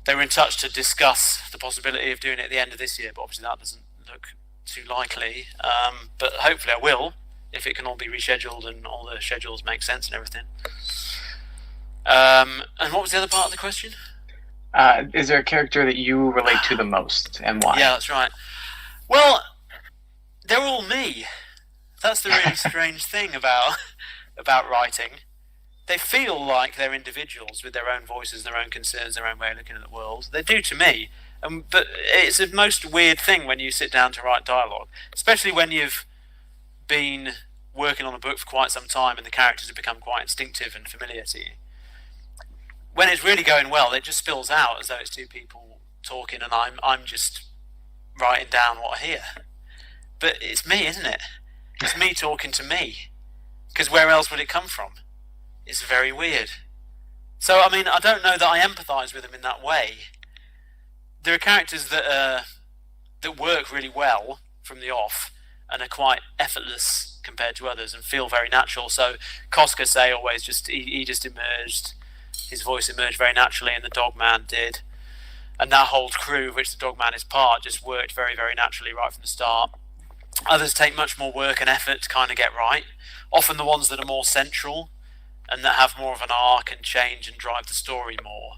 They were in touch to discuss the possibility of doing it at the end of this year, but obviously that doesn't look too likely. But hopefully I will, if it can all be rescheduled and all the schedules make sense and everything. And what was the other part of the question? Is there a character that you relate to the most, and why? Yeah, that's right. Well, they're all me. That's the really strange thing about writing. They feel like they're individuals with their own voices, their own concerns, their own way of looking at the world. They do to me. But it's the most weird thing when you sit down to write dialogue, especially when you've been working on a book for quite some time and the characters have become quite instinctive and familiar to you. When it's really going well, it just spills out as though it's two people talking, and I'm just writing down what I hear. But it's me, isn't it? It's me talking to me. Because where else would it come from? It's very weird. So, I mean, I don't know that I empathise with them in that way. There are characters that work really well from the off and are quite effortless compared to others and feel very natural. So, Koska, say, always he just emerged. His voice emerged very naturally, and the Dogman did. And that whole crew, of which the Dogman is part, just worked very, very naturally right from the start. Others take much more work and effort to kind of get right. Often the ones that are more central and that have more of an arc and change and drive the story more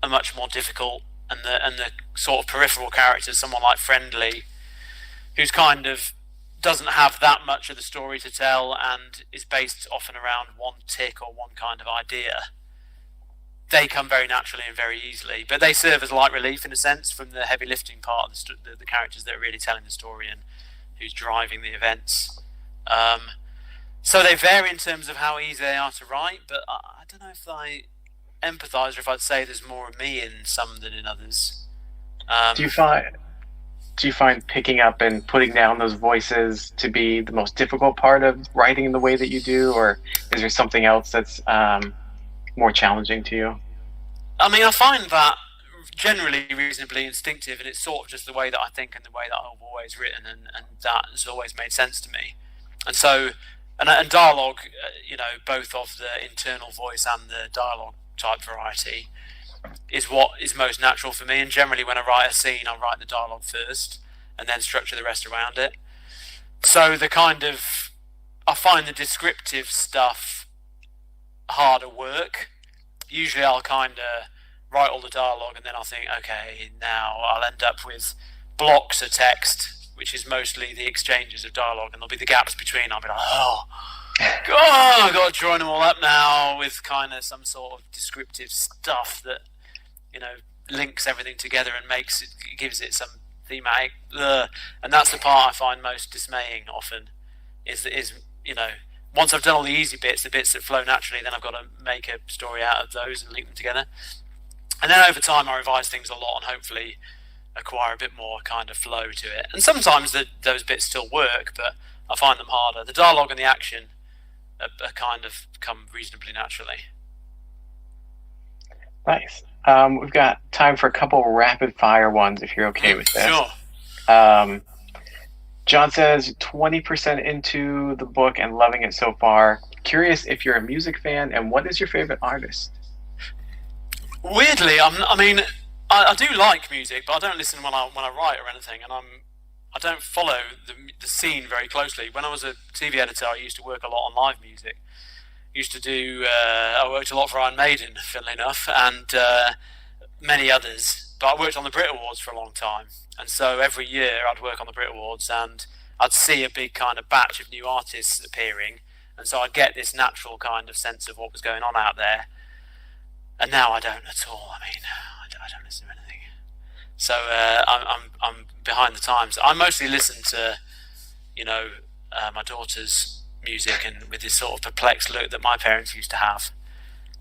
are much more difficult. And the sort of peripheral characters, someone like Friendly, who's kind of doesn't have that much of the story to tell and is based often around one tick or one kind of idea, they come very naturally and very easily. But they serve as light relief in a sense from the heavy lifting part of the characters that are really telling the story and who's driving the events. So they vary in terms of how easy they are to write, but I don't know if I empathise or if I'd say there's more of me in some than in others. Do you find do you find picking up and putting down those voices to be the most difficult part of writing in the way that you do, or is there something else that's more challenging to you? I mean, I find that generally reasonably instinctive, and it's sort of just the way that I think and the way that I've always written, and that has always made sense to me. And so, and dialogue, both of the internal voice and the dialogue type variety is what is most natural for me. And generally, when I write a scene, I write the dialogue first and then structure the rest around it. So I find the descriptive stuff harder work. Usually I'll kind of write all the dialogue and then I'll think, okay, now I'll end up with blocks of text, which is mostly the exchanges of dialogue, and there'll be the gaps between. I'll be like, oh, I've got to join them all up now with kind of some sort of descriptive stuff that, links everything together and gives it some thematic. And that's the part I find most dismaying often, is once I've done all the easy bits, the bits that flow naturally, then I've got to make a story out of those and link them together. And then over time I revise things a lot and hopefully acquire a bit more kind of flow to it. And sometimes those bits still work, but I find them harder. The dialogue and the action are kind of come reasonably naturally. Nice. We've got time for a couple rapid fire ones if you're okay with this. Sure. John says 20% into the book and loving it so far. Curious if you're a music fan, and what is your favorite artist? Weirdly, I do like music, but I don't listen when I write or anything, and I don't follow the scene very closely. When I was a TV editor, I used to work a lot on live music. I worked a lot for Iron Maiden, funnily enough, and many others. But I worked on the Brit Awards for a long time, and so every year I'd work on the Brit Awards, and I'd see a big kind of batch of new artists appearing, and so I'd get this natural kind of sense of what was going on out there. And now I don't at all. I don't listen to anything. So I'm behind the times. I mostly listen to, my daughter's music, and with this sort of perplexed look that my parents used to have,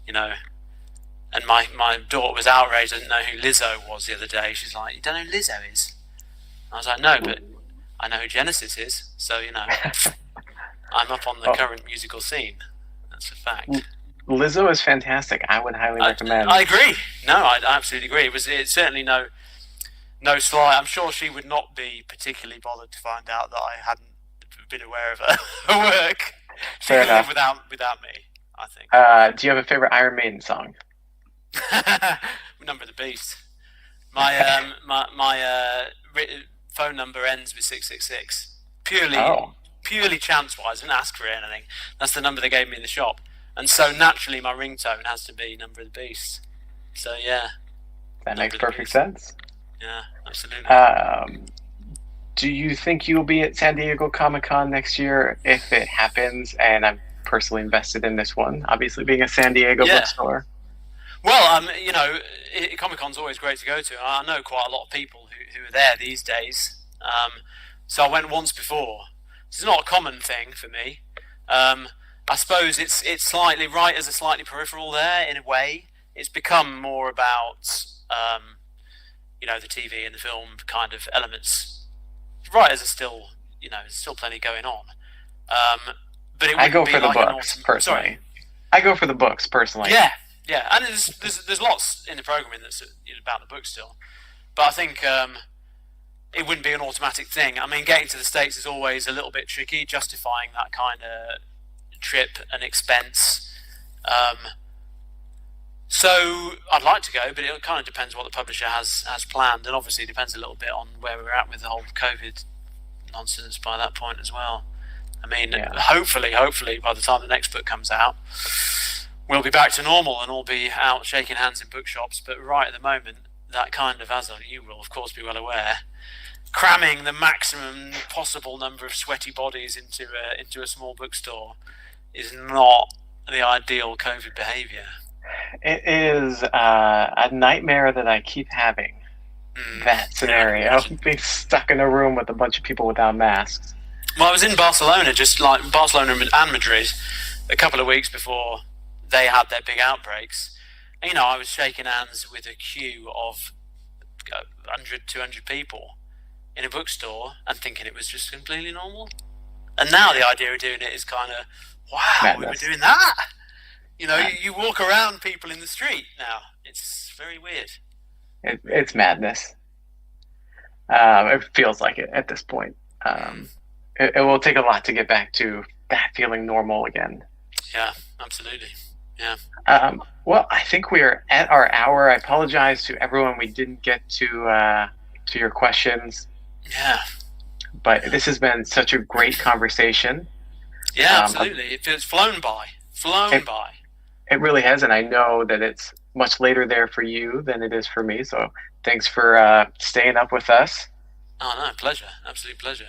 And my daughter was outraged. I didn't know who Lizzo was the other day. She's like, "You don't know who Lizzo is?" I was like, "No, but I know who Genesis is." So I'm up on the current musical scene. That's a fact. Lizzo is fantastic. I would highly recommend. I agree. No, I absolutely agree. It's certainly no slight. I'm sure she would not be particularly bothered to find out that I hadn't been aware of her work. She could live without me, I think. Do you have a favorite Iron Maiden song? Number of the Beast. My phone number ends with 666. Purely chance-wise. I didn't ask for anything. That's the number they gave me in the shop. And so naturally my ringtone has to be Number of the Beast. So yeah. That makes perfect sense. Yeah, absolutely. Do you think you'll be at San Diego Comic-Con next year if it happens? And I'm personally invested in this one, obviously being a San Diego bookstore. Well, Comic-Con's always great to go to. I know quite a lot of people who are there these days. So I went once before. It's not a common thing for me. I suppose it's slightly right as a slightly peripheral there in a way. It's become more about the TV and the film kind of elements. Writers are still there's still plenty going on. But it I go for the like books personally. Sorry. I go for the books personally. Yeah, and there's lots in the programming that's about the book still, but I think it wouldn't be an automatic thing. I mean, getting to the States is always a little bit tricky, justifying that kind of trip and expense. So I'd like to go, but it kind of depends what the publisher has planned, and obviously it depends a little bit on where we're at with the whole COVID nonsense by that point as well. I mean, hopefully by the time the next book comes out, we'll be back to normal and all be out shaking hands in bookshops. But right at the moment, that kind of, as you will of course be well aware, cramming the maximum possible number of sweaty bodies into a small bookstore is not the ideal COVID behaviour. It is a nightmare that I keep having. That scenario, being stuck in a room with a bunch of people without masks. Well, I was in Barcelona, just like Barcelona and Madrid, a couple of weeks before they had their big outbreaks. And, I was shaking hands with a queue of 100, 200 people. in a bookstore and thinking it was just completely normal. And now the idea of doing it is kind of, wow, we were doing that. You know, you walk around people in the street now. It's very weird. It's madness. It feels like it at this point. It will take a lot to get back to that feeling normal again. Yeah, absolutely. Yeah. Well, I think we are at our hour. I apologize to everyone we didn't get to your questions. Yeah. But this has been such a great conversation. Yeah, absolutely. It's flown by. It really has, and I know that it's much later there for you than it is for me. So thanks for staying up with us. Oh no, pleasure. Absolute pleasure.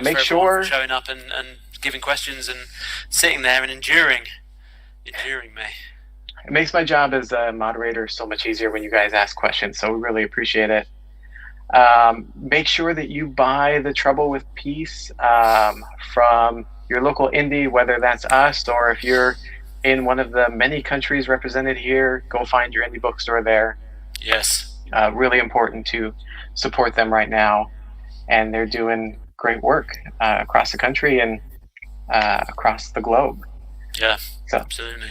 Make sure for showing up and giving questions and sitting there and enduring me. It makes my job as a moderator so much easier when you guys ask questions. So we really appreciate it. Make sure that you buy The Trouble with Peace from your local indie, whether that's us or if you're in one of the many countries represented here, go find your indie bookstore there. Yes. Really important to support them right now. And they're doing great work across the country and across the globe. Yeah, so, absolutely.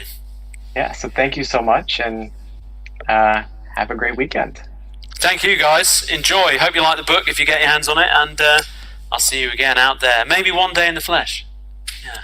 Yeah, so thank you so much, and have a great weekend. Thank you, guys. Enjoy. Hope you like the book if you get your hands on it, and I'll see you again out there. Maybe one day in the flesh. Yeah.